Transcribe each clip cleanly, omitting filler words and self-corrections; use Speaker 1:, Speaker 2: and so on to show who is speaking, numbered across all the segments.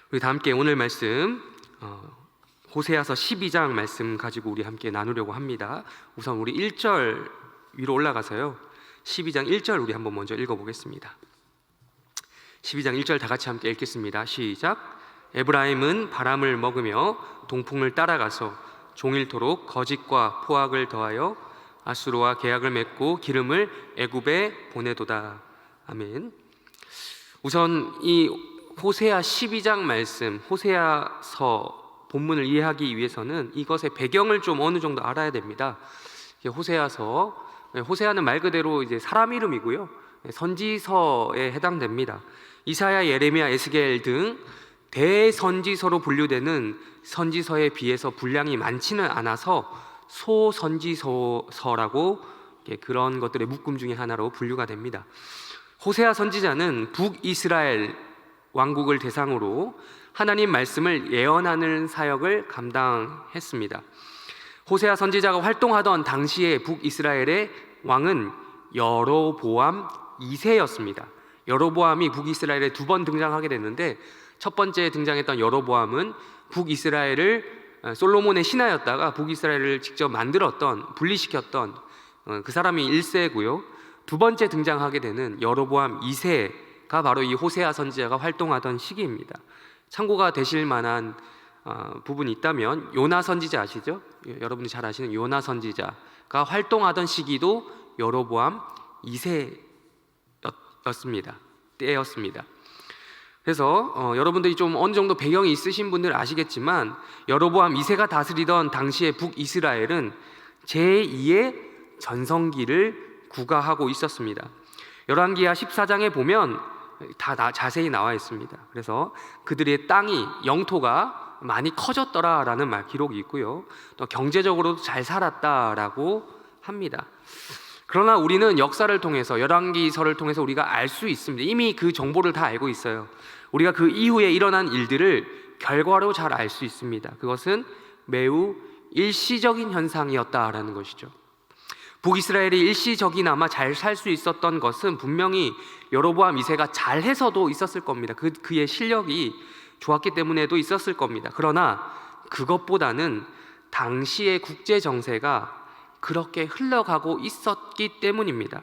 Speaker 1: 우리 다 함께 오늘 말씀 호세아서 12장 말씀 가지고 우리 함께 나누려고 합니다. 우선 우리 1절 위로 올라가서요 12장 1절 우리 한번 먼저 읽어보겠습니다. 12장 1절 다 같이 함께 읽겠습니다. 시작. 에브라임은 바람을 먹으며 동풍을 따라가서 종일토록 거짓과 포악을 더하여 아수르와 계약을 맺고 기름을 애굽에 보내도다. 아멘. 우선 이 호세아 12장 말씀, 호세아서 본문을 이해하기 위해서는 이것의 배경을 좀 어느 정도 알아야 됩니다. 호세아는 말 그대로 이제 사람 이름이고요, 선지서에 해당됩니다. 이사야, 예레미야, 에스겔 등 대선지서로 분류되는 선지서에 비해서 분량이 많지는 않아서 소선지서라고 그런 것들의 묶음 중에 하나로 분류가 됩니다. 호세아 선지자는 북이스라엘 왕국을 대상으로 하나님 말씀을 예언하는 사역을 감당했습니다. 호세아 선지자가 활동하던 당시의 북이스라엘의 왕은 여로보암 2세였습니다. 여로보암이 북이스라엘에 두 번 등장하게 됐는데, 첫 번째 등장했던 여로보암은 북이스라엘을 솔로몬의 신하였다가 북이스라엘을 직접 만들었던, 분리시켰던 그 사람이 1세고요. 두 번째 등장하게 되는 여로보암 2세가 바로 이 호세아 선지자가 활동하던 시기입니다. 참고가 되실 만한 부분이 있다면 요나 선지자 아시죠? 여러분이 잘 아시는 요나 선지자가 활동하던 시기도 여로보암 2세였습니다. 그래서 여러분들이 좀 어느 정도 배경이 있으신 분들 아시겠지만, 여로보암 2세가 다스리던 당시의 북이스라엘은 제2의 전성기를 구가하고 있었습니다. 열왕기하 14장에 보면 다 자세히 나와 있습니다. 그래서 그들의 땅이, 영토가 많이 커졌더라라는 기록이 있고요, 또 경제적으로도 잘 살았다라고 합니다. 그러나 우리는 역사를 통해서, 열왕기서를 통해서 우리가 알 수 있습니다. 이미 그 정보를 다 알고 있어요. 우리가 그 이후에 일어난 일들을 결과로 잘 알 수 있습니다. 그것은 매우 일시적인 현상이었다라는 것이죠. 북이스라엘이 일시적이나마 잘 살 수 있었던 것은 분명히 여로보암 2세가 잘해서도 있었을 겁니다. 그의 실력이 좋았기 때문에도 있었을 겁니다. 그러나 그것보다는 당시의 국제 정세가 그렇게 흘러가고 있었기 때문입니다.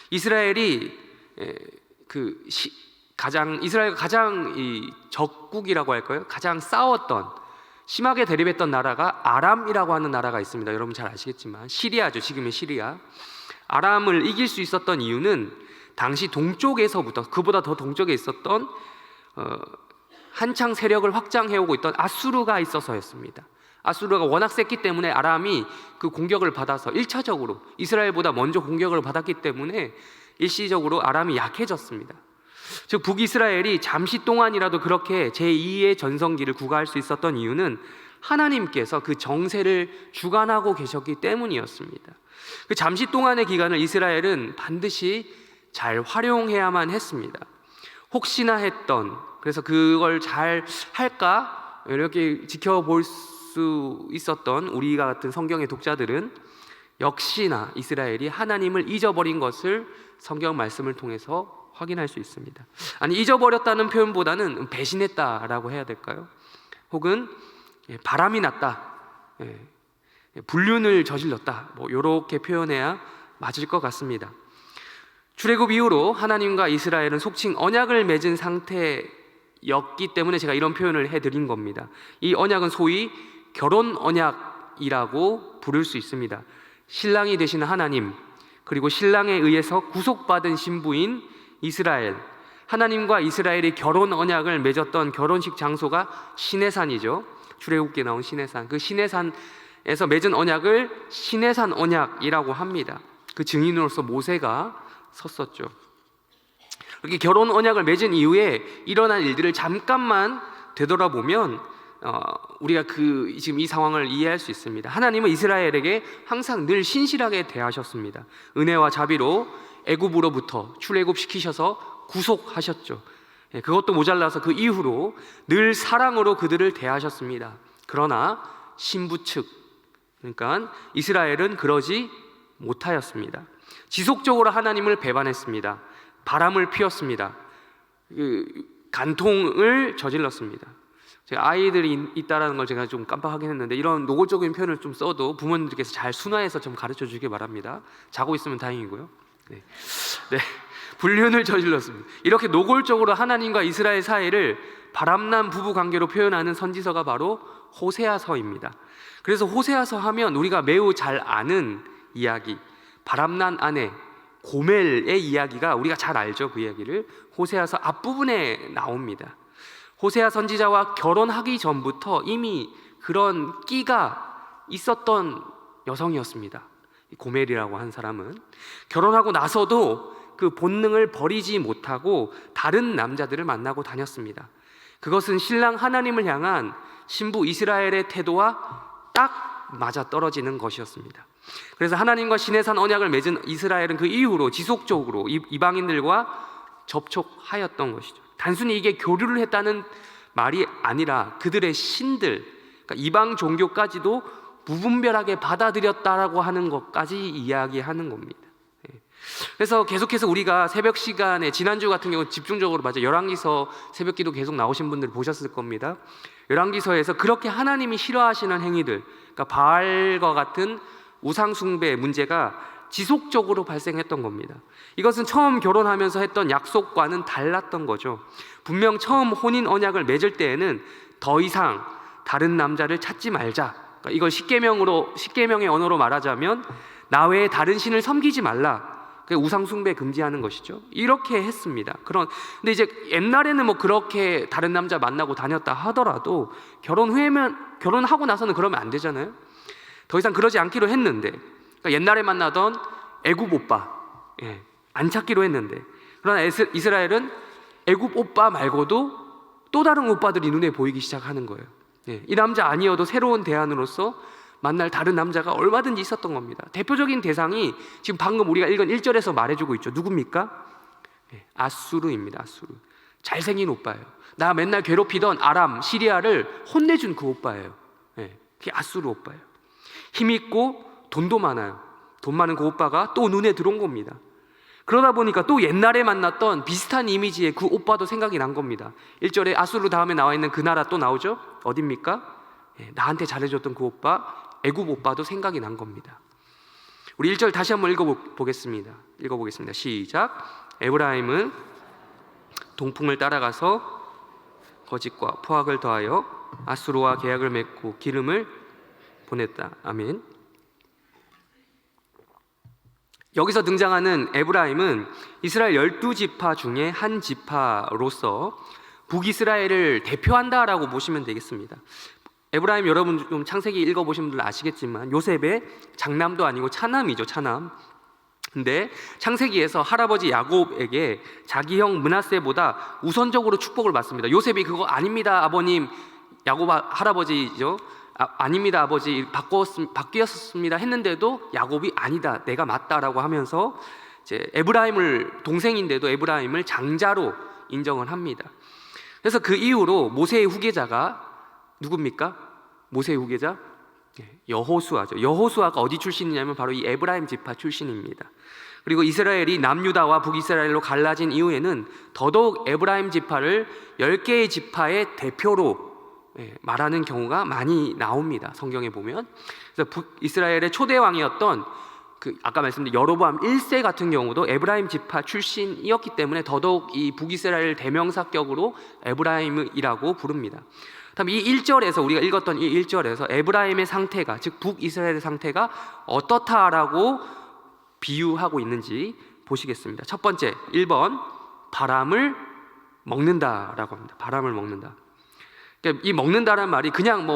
Speaker 1: 이스라엘이 가장 적국이라고 할까요? 가장 싸웠던, 심하게 대립했던 나라가 아람이라고 하는 나라가 있습니다. 여러분 잘 아시겠지만 시리아죠. 지금의 시리아. 아람을 이길 수 있었던 이유는 당시 동쪽에서부터, 그보다 더 동쪽에 있었던 한창 세력을 확장해오고 있던 아수르가 있어서였습니다. 아수르가 워낙 셌기 때문에 아람이 그 공격을 받아서 1차적으로 이스라엘보다 먼저 공격을 받았기 때문에 일시적으로 아람이 약해졌습니다. 즉 북이스라엘이 잠시 동안이라도 그렇게 제2의 전성기를 구가할 수 있었던 이유는 하나님께서 그 정세를 주관하고 계셨기 때문이었습니다. 그 잠시 동안의 기간을 이스라엘은 반드시 잘 활용해야만 했습니다. 혹시나 했던, 그래서 그걸 잘 할까 이렇게 지켜볼 수 있었던 우리가 같은 성경의 독자들은 역시나 이스라엘이 하나님을 잊어버린 것을 성경 말씀을 통해서 확인할 수 있습니다. 아니, 잊어버렸다는 표현보다는 배신했다라고 해야 될까요? 혹은 바람이 났다, 불륜을 저질렀다, 이렇게 표현해야 맞을 것 같습니다. 출애굽 이후로 하나님과 이스라엘은 속칭 언약을 맺은 상태였기 때문에 제가 이런 표현을 해드린 겁니다. 이 언약은 소위 결혼 언약이라고 부를 수 있습니다. 신랑이 되시는 하나님, 그리고 신랑에 의해서 구속받은 신부인 이스라엘, 하나님과 이스라엘이 결혼 언약을 맺었던 결혼식 장소가 시내산이죠. 출애굽기에 나온 시내산. 그 시내산에서 맺은 언약을 시내산 언약이라고 합니다. 그 증인으로서 모세가 섰었죠. 이렇게 결혼 언약을 맺은 이후에 일어난 일들을 잠깐만 되돌아보면 우리가 지금 이 상황을 이해할 수 있습니다. 하나님은 이스라엘에게 항상 늘 신실하게 대하셨습니다. 은혜와 자비로 애굽으로부터 출애굽시키셔서 구속하셨죠. 그것도 모자라서 그 이후로 늘 사랑으로 그들을 대하셨습니다. 그러나 신부 측, 그러니까 이스라엘은 그러지 못하였습니다. 지속적으로 하나님을 배반했습니다. 바람을 피웠습니다. 간통을 저질렀습니다. 제가 아이들이 있다라는 걸 제가 좀 깜빡하긴 했는데 이런 노골적인 표현을 좀 써도 부모님들께서 잘 순화해서 좀 가르쳐 주길 바랍니다. 자고 있으면 다행이고요. 네. 네. 불륜을 저질렀습니다. 이렇게 노골적으로 하나님과 이스라엘 사이를 바람난 부부 관계로 표현하는 선지서가 바로 호세아서입니다. 그래서 호세아서 하면 우리가 매우 잘 아는 이야기, 바람난 아내 고멜의 이야기가 우리가 잘 알죠. 그 이야기를 호세아서 앞부분에 나옵니다. 호세아 선지자와 결혼하기 전부터 이미 그런 끼가 있었던 여성이었습니다. 고멜이라고 한 사람은 결혼하고 나서도 그 본능을 버리지 못하고 다른 남자들을 만나고 다녔습니다. 그것은 신랑 하나님을 향한 신부 이스라엘의 태도와 딱 맞아 떨어지는 것이었습니다. 그래서 하나님과 시내산 언약을 맺은 이스라엘은 그 이후로 지속적으로 이방인들과 접촉하였던 것이죠. 단순히 이게 교류를 했다는 말이 아니라 그들의 신들, 그러니까 이방 종교까지도 무분별하게 받아들였다라고 하는 것까지 이야기하는 겁니다. 그래서 계속해서 우리가 새벽 시간에 지난주 같은 경우 집중적으로 열왕기서 새벽 기도 계속 나오신 분들 보셨을 겁니다. 열왕기서에서 그렇게 하나님이 싫어하시는 행위들, 그러니까 바알과 같은 우상 숭배의 문제가 지속적으로 발생했던 겁니다. 이것은 처음 결혼하면서 했던 약속과는 달랐던 거죠. 분명 처음 혼인 언약을 맺을 때에는 더 이상 다른 남자를 찾지 말자. 그러니까 이걸 십계명의 언어로 말하자면 나 외에 다른 신을 섬기지 말라. 우상 숭배 금지하는 것이죠. 이렇게 했습니다. 근데 이제 옛날에는 뭐 그렇게 다른 남자 만나고 다녔다 하더라도 결혼하고 나서는 그러면 안 되잖아요. 더 이상 그러지 않기로 했는데, 그러니까 옛날에 만나던 애굽 오빠, 안 찾기로 했는데, 그러나 이스라엘은 애굽 오빠 말고도 또 다른 오빠들이 눈에 보이기 시작하는 거예요. 이 남자 아니어도 새로운 대안으로서 만날 다른 남자가 얼마든지 있었던 겁니다. 대표적인 대상이 지금 방금 우리가 읽은 1절에서 말해주고 있죠. 누굽니까? 아수르입니다. 아수르. 잘생긴 오빠예요. 나 맨날 괴롭히던 아람, 시리아를 혼내준 그 오빠예요. 그게 아수르 오빠예요. 힘있고 돈도 많아요. 돈 많은 그 오빠가 또 눈에 들어온 겁니다. 그러다 보니까 또 옛날에 만났던 비슷한 이미지의 그 오빠도 생각이 난 겁니다. 1절에 아수르 다음에 나와 있는 그 나라 또 나오죠? 어딥니까? 나한테 잘해줬던 그 오빠, 애굽 오빠도 생각이 난 겁니다. 우리 1절 다시 한번 읽어보겠습니다. 시작. 에브라임은 동풍을 따라가서 거짓과 포악을 더하여 아수르와 계약을 맺고 기름을 보냈다. 아멘. 여기서 등장하는 에브라임은 이스라엘 12지파 중에 한 지파로서 북이스라엘을 대표한다라고 보시면 되겠습니다. 에브라임 여러분 좀 창세기 읽어보신 분들 아시겠지만 요셉의 장남도 아니고 차남이죠. 차남. 근데 창세기에서 할아버지 야곱에게 자기 형 므낫세보다 우선적으로 축복을 받습니다. 요셉이 그거 아닙니다 아버님, 야곱 할아버지죠. 아닙니다 아버지, 바뀌었습니다 했는데도 야곱이 아니다 내가 맞다라고 하면서 이제 에브라임을, 동생인데도 에브라임을 장자로 인정을 합니다. 그래서 그 이후로 모세의 후계자가 누굽니까? 모세의 후계자? 여호수아죠. 여호수아가 어디 출신이냐면 바로 이 에브라임 지파 출신입니다. 그리고 이스라엘이 남유다와 북이스라엘로 갈라진 이후에는 더더욱 에브라임 지파를 10개의 지파의 대표로 말하는 경우가 많이 나옵니다. 성경에 보면. 그래서 북이스라엘의 초대 왕이었던 아까 말씀드린 여로보암 1세 같은 경우도 에브라임 지파 출신이었기 때문에 더더욱 이 북이스라엘 대명사격으로 에브라임이라고 부릅니다. 다음 이 1절에서 우리가 읽었던 이 1절에서 에브라임의 상태가, 즉 북이스라엘의 상태가 어떻다라고 비유하고 있는지 보시겠습니다. 첫 번째 1번 바람을 먹는다라고 합니다. 바람을 먹는다. 그러니까 이 먹는다라는 말이 그냥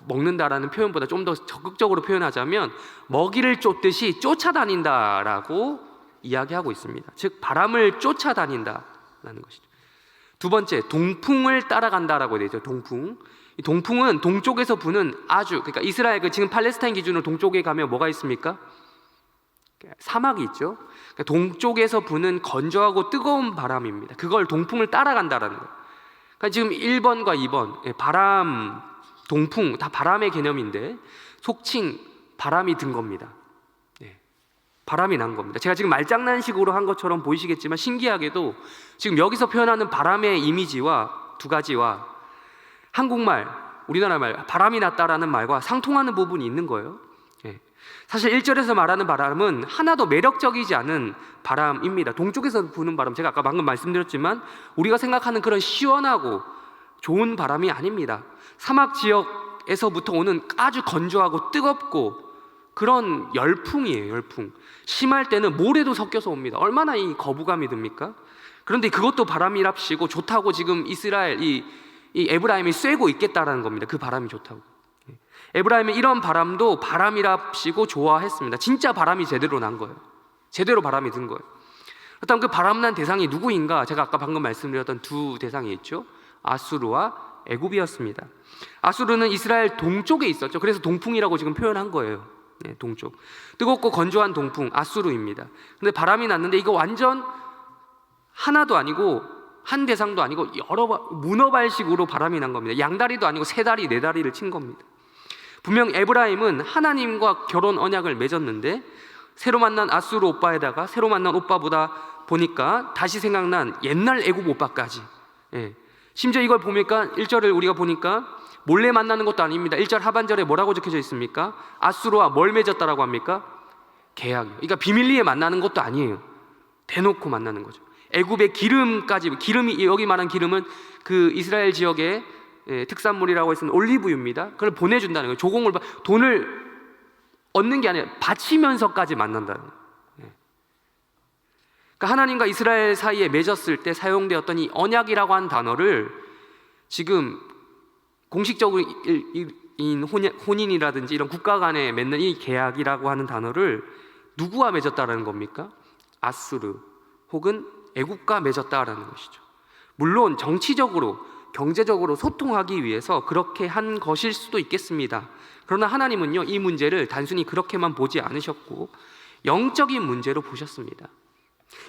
Speaker 1: 먹는다라는 표현보다 좀 더 적극적으로 표현하자면 먹이를 쫓듯이 쫓아다닌다라고 이야기하고 있습니다. 즉 바람을 쫓아다닌다라는 것이죠. 두 번째, 동풍을 따라간다라고 되죠. 동풍. 이 동풍은 동쪽에서 부는 그러니까 이스라엘 지금 팔레스타인 기준으로 동쪽에 가면 뭐가 있습니까? 사막이 있죠. 그러니까 동쪽에서 부는 건조하고 뜨거운 바람입니다. 그걸 동풍을 따라간다라는 거예요. 그러니까 지금 1번과 2번 바람, 동풍 다 바람의 개념인데 속칭 바람이 든 겁니다. 바람이 난 겁니다. 제가 지금 말장난식으로 한 것처럼 보이시겠지만 신기하게도 지금 여기서 표현하는 바람의 이미지와 두 가지와 한국말, 우리나라 말 바람이 났다라는 말과 상통하는 부분이 있는 거예요. 예. 사실 1절에서 말하는 바람은 하나도 매력적이지 않은 바람입니다. 동쪽에서 부는 바람, 제가 아까 방금 말씀드렸지만 우리가 생각하는 그런 시원하고 좋은 바람이 아닙니다. 사막 지역에서부터 오는 아주 건조하고 뜨겁고 그런 열풍이에요. 열풍. 심할 때는 모래도 섞여서 옵니다. 얼마나 이 거부감이 듭니까? 그런데 그것도 바람이랍시고 좋다고 지금 이스라엘 이 에브라임이 쐬고 있겠다라는 겁니다. 그 바람이 좋다고. 에브라임은 이런 바람도 바람이랍시고 좋아했습니다. 진짜 바람이 제대로 난 거예요. 제대로 바람이 든 거예요. 그렇다면 그 바람난 대상이 누구인가? 제가 아까 방금 말씀드렸던 두 대상이 있죠. 아수르와 애굽이었습니다. 아수르는 이스라엘 동쪽에 있었죠. 그래서 동풍이라고 지금 표현한 거예요. 네, 동쪽. 뜨겁고 건조한 동풍 아수르입니다. 근데 바람이 났는데 이거 완전 하나도 아니고 한 대상도 아니고 여러 문어발식으로 바람이 난 겁니다. 양다리도 아니고 세 다리, 네 다리를 친 겁니다. 분명 에브라임은 하나님과 결혼 언약을 맺었는데 새로 만난 아수르 오빠에다가 새로 만난 오빠보다 보니까 다시 생각난 옛날 애굽 오빠까지. 예. 심지어 이걸 보니까 1절을 우리가 보니까 몰래 만나는 것도 아닙니다. 1절 하반절에 뭐라고 적혀져 있습니까? 아수르와 뭘 맺었다라고 합니까? 계약이요. 그러니까 비밀리에 만나는 것도 아니에요. 대놓고 만나는 거죠. 애굽의 기름까지, 기름이 여기 말한 기름은 그 이스라엘 지역의 특산물이라고 했으면 올리브유입니다. 그걸 보내준다는 거예요. 조공을 돈을 얻는 게 아니라 바치면서까지 만난다는 거예요. 그러니까 하나님과 이스라엘 사이에 맺었을 때 사용되었던 이 언약이라고 하는 단어를 지금 공식적인 혼인이라든지 이런 국가 간에 맺는 이 계약이라고 하는 단어를 누구와 맺었다라는 겁니까? 아수르 혹은 애굽과 맺었다라는 것이죠. 물론 정치적으로 경제적으로 소통하기 위해서 그렇게 한 것일 수도 있겠습니다. 그러나 하나님은요, 이 문제를 단순히 그렇게만 보지 않으셨고 영적인 문제로 보셨습니다.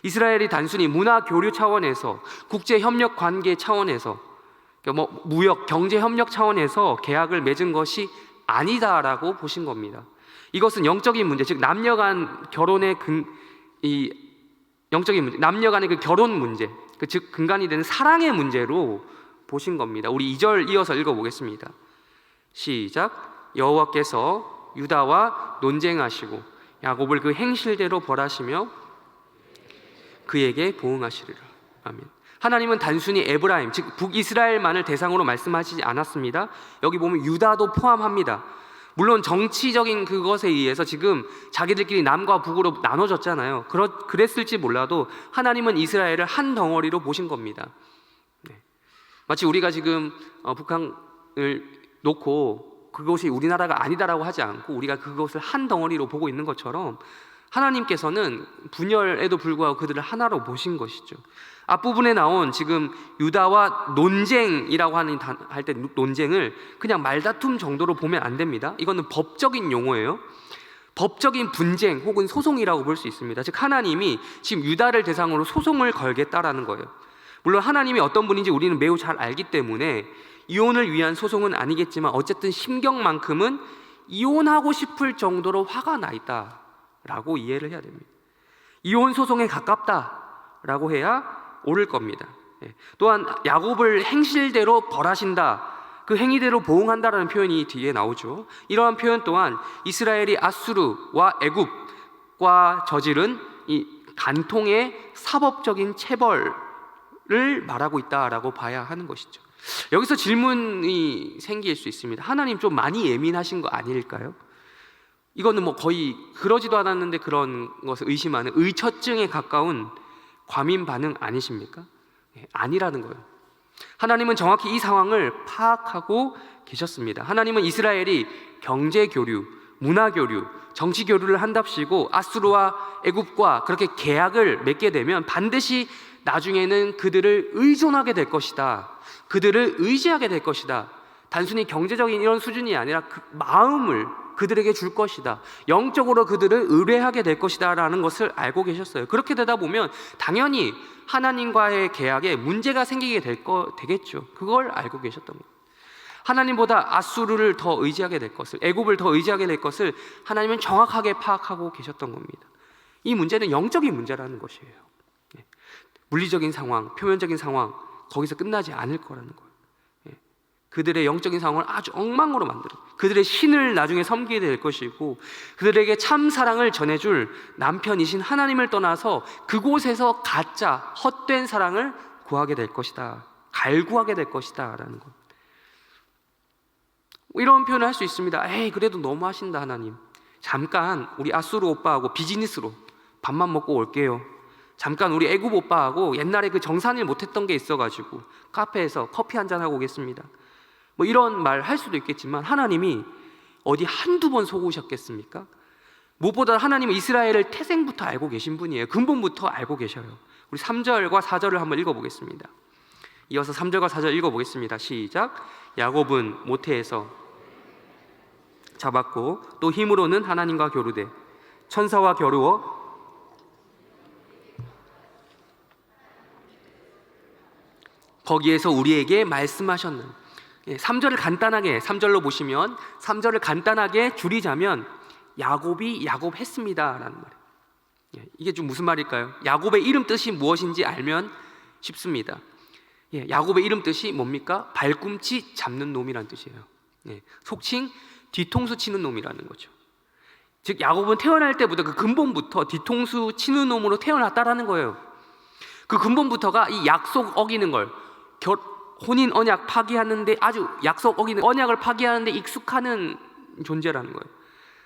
Speaker 1: 이스라엘이 단순히 문화 교류 차원에서 국제 협력 관계 차원에서 무역 경제 협력 차원에서 계약을 맺은 것이 아니다라고 보신 겁니다. 이것은 영적인 문제, 즉 남녀 간 결혼의 영적인 문제, 남녀 간의 그 결혼 문제, 즉 근간이 되는 사랑의 문제로 보신 겁니다. 우리 2절 이어서 읽어보겠습니다. 시작. 여호와께서 유다와 논쟁하시고 야곱을 그 행실대로 벌하시며 그에게 보응하시리라. 아멘. 하나님은 단순히 에브라임, 즉 북이스라엘만을 대상으로 말씀하시지 않았습니다. 여기 보면 유다도 포함합니다. 물론 정치적인 그것에 의해서 지금 자기들끼리 남과 북으로 나눠졌잖아요. 그랬을지 몰라도 하나님은 이스라엘을 한 덩어리로 보신 겁니다. 마치 우리가 지금 북한을 놓고 그것이 우리나라가 아니다라고 하지 않고 우리가 그것을 한 덩어리로 보고 있는 것처럼 하나님께서는 분열에도 불구하고 그들을 하나로 보신 것이죠. 앞부분에 나온 지금 유다와 논쟁이라고 할 때 논쟁을 그냥 말다툼 정도로 보면 안 됩니다. 이거는 법적인 용어예요. 법적인 분쟁 혹은 소송이라고 볼 수 있습니다. 즉 하나님이 지금 유다를 대상으로 소송을 걸겠다라는 거예요. 물론 하나님이 어떤 분인지 우리는 매우 잘 알기 때문에 이혼을 위한 소송은 아니겠지만 어쨌든 심경만큼은 이혼하고 싶을 정도로 화가 나 있다라고 이해를 해야 됩니다. 이혼 소송에 가깝다라고 해야 옳을 겁니다. 또한 야곱을 행실대로 벌하신다, 그 행위대로 보응한다라는 표현이 뒤에 나오죠. 이러한 표현 또한 이스라엘이 아수르와 애굽과 저지른 이 간통의 사법적인 체벌을 말하고 있다라고 봐야 하는 것이죠. 여기서 질문이 생길 수 있습니다. 하나님 좀 많이 예민하신 거 아닐까요? 이거는 뭐 거의 그러지도 않았는데 그런 것을 의심하는 의처증에 가까운 과민 반응 아니십니까? 아니라는 거예요. 하나님은 정확히 이 상황을 파악하고 계셨습니다. 하나님은 이스라엘이 경제 교류, 문화 교류, 정치 교류를 한답시고 아수르와 애굽과 그렇게 계약을 맺게 되면 반드시 나중에는 그들을 의존하게 될 것이다. 그들을 의지하게 될 것이다. 단순히 경제적인 이런 수준이 아니라 그 마음을 그들에게 줄 것이다. 영적으로 그들을 의뢰하게 될 것이다 라는 것을 알고 계셨어요. 그렇게 되다 보면 당연히 하나님과의 계약에 문제가 생기게 되겠죠. 그걸 알고 계셨던 거예요. 하나님보다 아수르를 더 의지하게 될 것을, 애굽을 더 의지하게 될 것을 하나님은 정확하게 파악하고 계셨던 겁니다. 이 문제는 영적인 문제라는 것이에요. 물리적인 상황, 표면적인 상황, 거기서 끝나지 않을 거라는 거예요. 그들의 영적인 상황을 아주 엉망으로 만들어 그들의 신을 나중에 섬기게 될 것이고, 그들에게 참 사랑을 전해줄 남편이신 하나님을 떠나서 그곳에서 가짜 헛된 사랑을 구하게 될 것이다, 갈구하게 될 것이다 라는 것. 이런 표현을 할 수 있습니다. 에이, 그래도 너무 하신다 하나님. 잠깐 우리 아수르 오빠하고 비즈니스로 밥만 먹고 올게요. 잠깐 우리 애굽 오빠하고 옛날에 그 정산일 못했던 게 있어가지고 카페에서 커피 한잔 하고 오겠습니다. 뭐 이런 말 할 수도 있겠지만, 하나님이 어디 한두 번 속으셨겠습니까? 무엇보다 하나님은 이스라엘을 태생부터 알고 계신 분이에요. 근본부터 알고 계셔요. 우리 3절과 4절을 한번 읽어보겠습니다. 이어서 3절과 4절 읽어보겠습니다. 시작. 야곱은 모태에서 잡았고 또 힘으로는 하나님과 겨루되 천사와 겨루어 거기에서 우리에게 말씀하셨는. 3절을 간단하게, 3절로 보시면 3절을 간단하게 줄이자면 야곱이 야곱했습니다 라는 말이에요. 이게 좀 무슨 말일까요? 야곱의 이름 뜻이 무엇인지 알면 쉽습니다. 야곱의 이름 뜻이 뭡니까? 발꿈치 잡는 놈이라는 뜻이에요. 속칭 뒤통수 치는 놈이라는 거죠. 즉 야곱은 태어날 때부터 그 근본부터 뒤통수 치는 놈으로 태어났다라는 거예요. 그 근본부터가 이 약속 어기는 걸, 혼인 언약 파기하는데, 아주 약속 어기는 언약을 파기하는데 익숙하는 존재라는 거예요.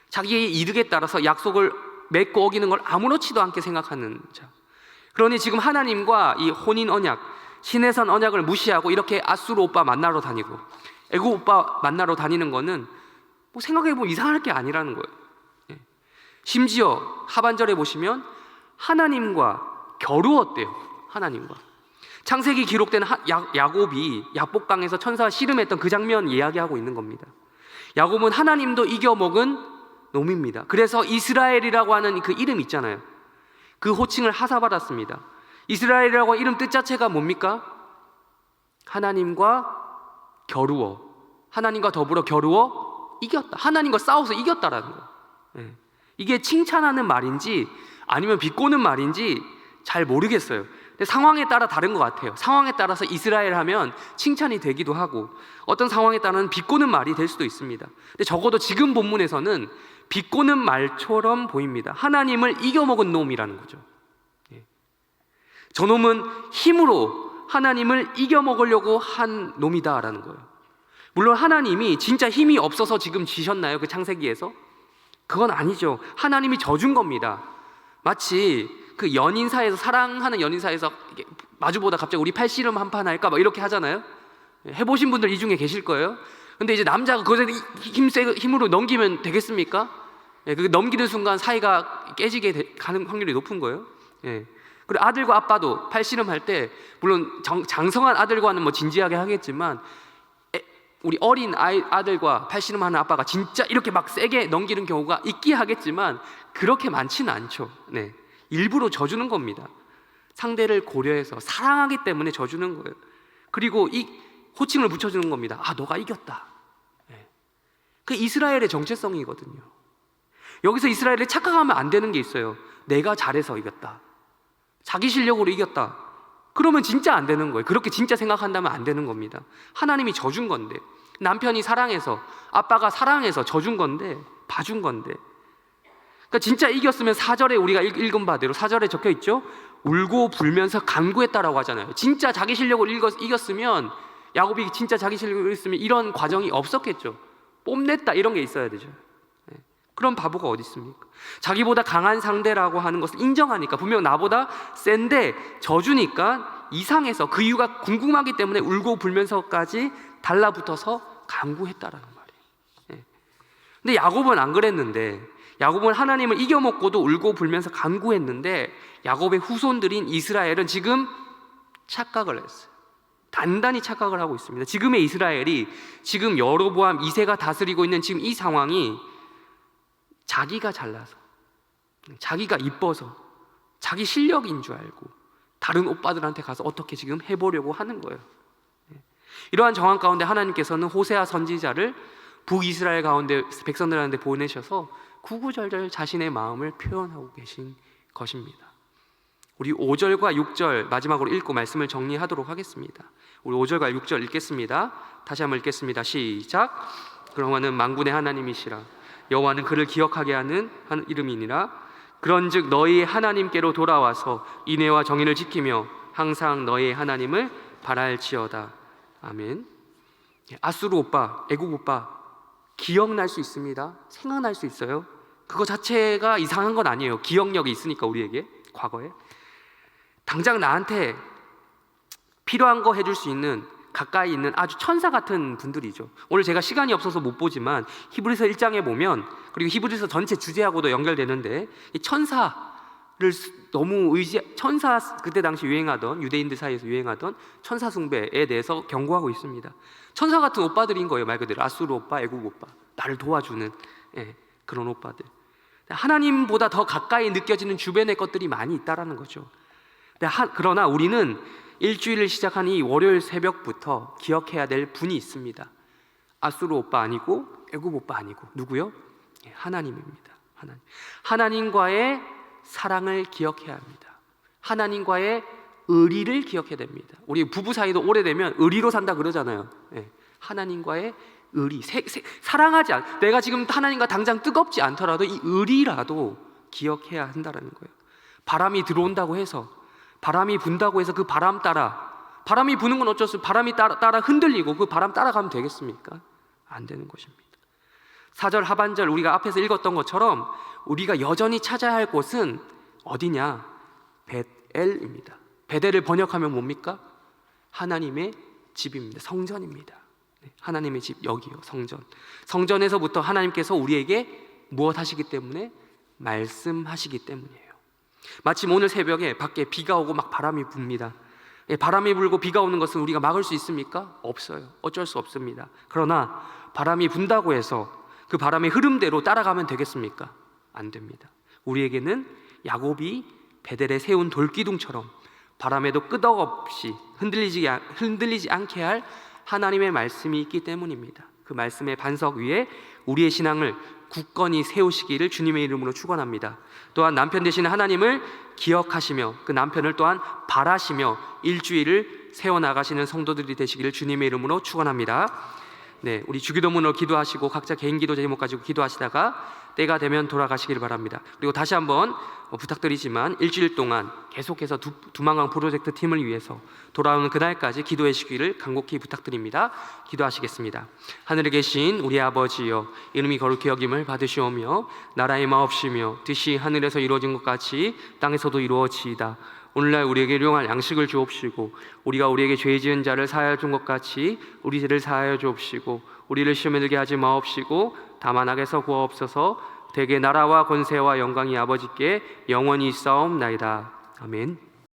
Speaker 1: 자기의 이득에 따라서 약속을 맺고 어기는 걸 아무렇지도 않게 생각하는 자. 그러니 지금 하나님과 이 혼인 언약, 신해선 언약을 무시하고 이렇게 아수르 오빠 만나러 다니고 애굽 오빠 만나러 다니는 거는 뭐 생각해보면 이상할 게 아니라는 거예요. 심지어 하반절에 보시면 하나님과 겨루었대요. 하나님과. 창세기 기록된 야곱이 야복강에서 천사와 씨름했던 그 장면 이야기하고 있는 겁니다. 야곱은 하나님도 이겨먹은 놈입니다. 그래서 이스라엘이라고 하는 그 이름 있잖아요. 그 호칭을 하사받았습니다. 이스라엘이라고 하는 이름 뜻 자체가 뭡니까? 하나님과 겨루어, 하나님과 더불어 겨루어 이겼다, 하나님과 싸워서 이겼다라는 거예요. 이게 칭찬하는 말인지 아니면 비꼬는 말인지 잘 모르겠어요. 근데 상황에 따라 다른 것 같아요. 상황에 따라서 이스라엘 하면 칭찬이 되기도 하고, 어떤 상황에 따라는 비꼬는 말이 될 수도 있습니다. 근데 적어도 지금 본문에서는 비꼬는 말처럼 보입니다. 하나님을 이겨먹은 놈이라는 거죠. 저놈은 힘으로 하나님을 이겨먹으려고 한 놈이다라는 거예요. 물론 하나님이 진짜 힘이 없어서 지금 지셨나요? 그 창세기에서? 그건 아니죠. 하나님이 져준 겁니다. 마치 그 연인 사이에서, 사랑하는 연인 사이에서 마주보다 갑자기 우리 팔씨름 한판 할까 막 이렇게 하잖아요. 해보신 분들 이 중에 계실 거예요. 근데 이제 남자가 그것에 힘으로 넘기면 되겠습니까? 그 넘기는 순간 사이가 깨지게 가는 확률이 높은 거예요. 그리고 아들과 아빠도 팔씨름 할 때, 물론 장성한 아들과는 뭐 진지하게 하겠지만, 우리 어린 아들과 팔씨름하는 아빠가 진짜 이렇게 막 세게 넘기는 경우가 있긴 하겠지만 그렇게 많지는 않죠. 일부러 져주는 겁니다. 상대를 고려해서 사랑하기 때문에 져주는 거예요. 그리고 이 호칭을 붙여주는 겁니다. 아, 너가 이겼다. 그 이스라엘의 정체성이거든요. 여기서 이스라엘이 착각하면 안 되는 게 있어요. 내가 잘해서 이겼다, 자기 실력으로 이겼다, 그러면 진짜 안 되는 거예요. 그렇게 진짜 생각한다면 안 되는 겁니다. 하나님이 져준 건데, 남편이 사랑해서, 아빠가 사랑해서 져준 건데, 봐준 건데. 그러니까 진짜 이겼으면 4절에 우리가 읽은 바대로 4절에 적혀 있죠. 울고 불면서 간구했다라고 하잖아요. 진짜 자기 실력으로 이겼으면, 야곱이 진짜 자기 실력으로 이겼으면 이런 과정이 없었겠죠. 뽐냈다 이런 게 있어야 되죠. 그런 바보가 어디 있습니까? 자기보다 강한 상대라고 하는 것을 인정하니까, 분명 나보다 센데 져주니까 이상해서, 그 이유가 궁금하기 때문에 울고 불면서까지 달라붙어서 간구했다라는 말이에요. 근데 야곱은 안 그랬는데, 야곱은 하나님을 이겨먹고도 울고 불면서 간구했는데, 야곱의 후손들인 이스라엘은 지금 착각을 했어요. 단단히 착각을 하고 있습니다. 지금의 이스라엘이, 지금 여로보암 2세가 다스리고 있는 지금 이 상황이 자기가 잘나서, 자기가 이뻐서, 자기 실력인 줄 알고 다른 오빠들한테 가서 어떻게 지금 해보려고 하는 거예요. 이러한 정황 가운데 하나님께서는 호세아 선지자를 북이스라엘 가운데 백성들한테 보내셔서 구구절절 자신의 마음을 표현하고 계신 것입니다. 우리 5절과 6절 마지막으로 읽고 말씀을 정리하도록 하겠습니다. 우리 5절과 6절 읽겠습니다. 다시 한번 읽겠습니다. 시작. 그러므로 만군의 하나님이시라. 여호와는 그를 기억하게 하는 이름이니라. 그런즉 너희 하나님께로 돌아와서 인애와 정의를 지키며 항상 너희 하나님을 바랄지어다. 아멘. 아수르 오빠, 애국 오빠 기억날 수 있습니다. 생각날 수 있어요. 그거 자체가 이상한 건 아니에요. 기억력이 있으니까 우리에게 과거에 당장 나한테 필요한 거 해줄 수 있는 가까이 있는 아주 천사 같은 분들이죠. 오늘 제가 시간이 없어서 못 보지만 히브리서 1장에 보면, 그리고 히브리서 전체 주제하고도 연결되는데, 이 천사를 너무 천사, 그때 당시 유행하던, 유대인들 사이에서 유행하던 천사 숭배에 대해서 경고하고 있습니다. 천사 같은 오빠들인 거예요. 말 그대로 아수르 오빠, 애국 오빠, 나를 도와주는 그런 오빠들. 하나님보다 더 가까이 느껴지는 주변의 것들이 많이 있다라는 거죠. 그러나 우리는 일주일을 시작한 이 월요일 새벽부터 기억해야 될 분이 있습니다. 아수르 오빠 아니고 애굽 오빠 아니고 누구요? 하나님입니다. 하나님과의 사랑을 기억해야 합니다. 하나님과의 의리를 기억해야 됩니다. 우리 부부 사이도 오래되면 의리로 산다 그러잖아요. 하나님과의 의리, 사랑하지 내가 지금 하나님과 당장 뜨겁지 않더라도 이 의리라도 기억해야 한다는 거예요. 바람이 들어온다고 해서, 바람이 분다고 해서 그 바람 따라, 바람이 부는 건 어쩔 수 없어요. 바람이 따라 흔들리고 그 바람 따라가면 되겠습니까? 안 되는 것입니다. 4절 하반절 우리가 앞에서 읽었던 것처럼 우리가 여전히 찾아야 할 곳은 어디냐? 벳엘입니다. 베델을 번역하면 뭡니까? 하나님의 집입니다. 성전입니다. 하나님의 집, 여기요, 성전. 성전에서부터 하나님께서 우리에게 무엇 하시기 때문에? 말씀하시기 때문이에요. 마침 오늘 새벽에 밖에 비가 오고 막 바람이 붑니다. 바람이 불고 비가 오는 것은 우리가 막을 수 있습니까? 없어요. 어쩔 수 없습니다. 그러나 바람이 분다고 해서 그 바람의 흐름대로 따라가면 되겠습니까? 안 됩니다. 우리에게는 야곱이 베델에 세운 돌기둥처럼 바람에도 끄덕없이 흔들리지 않게 할 하나님의 말씀이 있기 때문입니다. 그 말씀의 반석 위에 우리의 신앙을 굳건히 세우시기를 주님의 이름으로 축원합니다. 또한 남편 되시는 하나님을 기억하시며 그 남편을 또한 바라시며 일주일을 세워나가시는 성도들이 되시기를 주님의 이름으로 축원합니다. 우리 주기도문으로 기도하시고 각자 개인 기도 제목 가지고 기도하시다가 때가 되면 돌아가시길 바랍니다. 그리고 다시 한번 부탁드리지만 일주일 동안 계속해서 두만강 프로젝트 팀을 위해서 돌아오는 그날까지 기도해 주시기를 간곡히 부탁드립니다. 기도하시겠습니다. 하늘에 계신 우리 아버지여, 이름이 거룩히 여김을 받으시오며 나라의 마옵시며 뜻이 하늘에서 이루어진 것 같이 땅에서도 이루어지이다. 오늘날 우리에게 일용할 양식을 주옵시고 우리가 우리에게 죄 지은 자를 사하여 준 것 같이 우리 죄를 사하여 주옵시고 우리를 시험에 들게 하지 마옵시고 다만 악에서 구하옵소서. 대개 나라와 권세와 영광이 아버지께 영원히 있사옵나이다. 아멘.